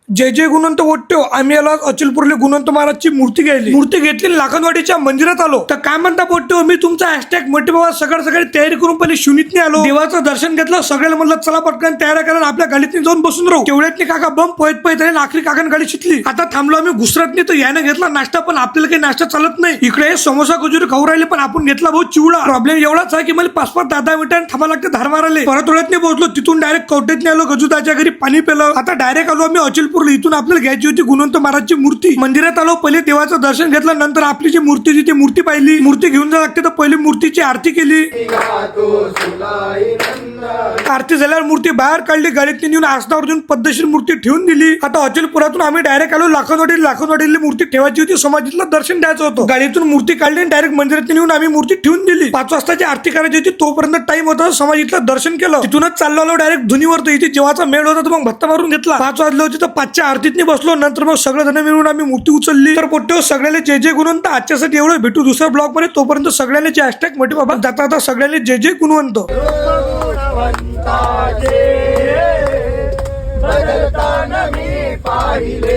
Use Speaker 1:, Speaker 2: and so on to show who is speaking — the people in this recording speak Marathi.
Speaker 1: जय जय गुणवंत वट्टे आम्ही आलो अचलपूरले गुणवंत महाराजची मूर्ती घ्यायली. मूर्ती घेतली लाखनवाडीच्या मंदिरात आलो. तर काय म्हणता पोट्टे मी तुमचा हॅशटॅग मोठे बाबा सगळी तयारी करून पहिले शिवनीतने आलो. देवाचं दर्शन घेतलं. सगळ्याला म्हणलं चला पटकन तयार करा आपल्या गाडीतनी जाऊन बसून राहू. तेवढ्यातनी काका बम पोहत पोहत आणि आखरी काकान गाडी शिकली. आता थांबलो आम्ही घुसरत नाही तर याने घेतला नाश्ता पण आपल्याला काही नाश्ता चालत नाही. इकडे समोसा कचोरी खाऊ राहिले पण आपण घेतला भाऊ चिवडा. प्रॉब्लेम एवढाच आहे की मला 5-5 10 मिनिटांनी थांबा लागते धार माराले. परत थोड्यात पोहोचलो तिथून डायरेक्ट कवटेत आलो. गजूदाच्या घरी पाणी पेलं. आता डायरेक्ट आलो आम्ही अचलपूरला. इथून आपल्याला घ्यायची होती गुणवंत महाराजची मूर्ती. मंदिरात आलो. पहिले देवाचं दर्शन घेतलं. नंतर आपली जी मूर्ती होती ती मूर्ती पाहिली. मूर्ती घेऊन जा लागते तर पहिली मूर्तीची आरती केली. आरती झाल्यावर मूर्ती बाहेर काढली. गाडीत नेऊन आसनावर देऊन पद्धतशीर मूर्ती ठेवून दिली. आता अचलपुरातून आम्ही डायरेक्ट आलो लाखनवाडीला मूर्ती ठेवायची होती. समाधीतलं दर्शन द्यायचं होतं. गाडीतून मूर्ती काढली आणि डायरेक्ट मंदिरात नेऊन आम्ही मूर्ती ठेवून दिली. 5 वाजताची आरती करायची होती तोपर्यंत टाइम होता. समाधीतलं दर्शन केलं. तिथूनच चाललो आलो डायरेक्ट धुनीवर. इथे जेव्हाचा मेळ होता तर मग भत्ता मारून घेतला. 5 वाजले होते तर 5च्या आरतीतनी बसलो. नंतर मग सगळे जण मिळून आम्ही मूर्ती उचलली. तर पोट्टे सगळ्याला जय जय गुणवंत. आजच्यासाठी एवढं भेटू दुसऱ्या ब्लॉग मध्ये. तोपर्यंत सगळ्यांनी हॅशटॅग मोठे बाबा जाता सगळ्यांनी जय जय गुणवंत.
Speaker 2: बदलताना मी पाहिले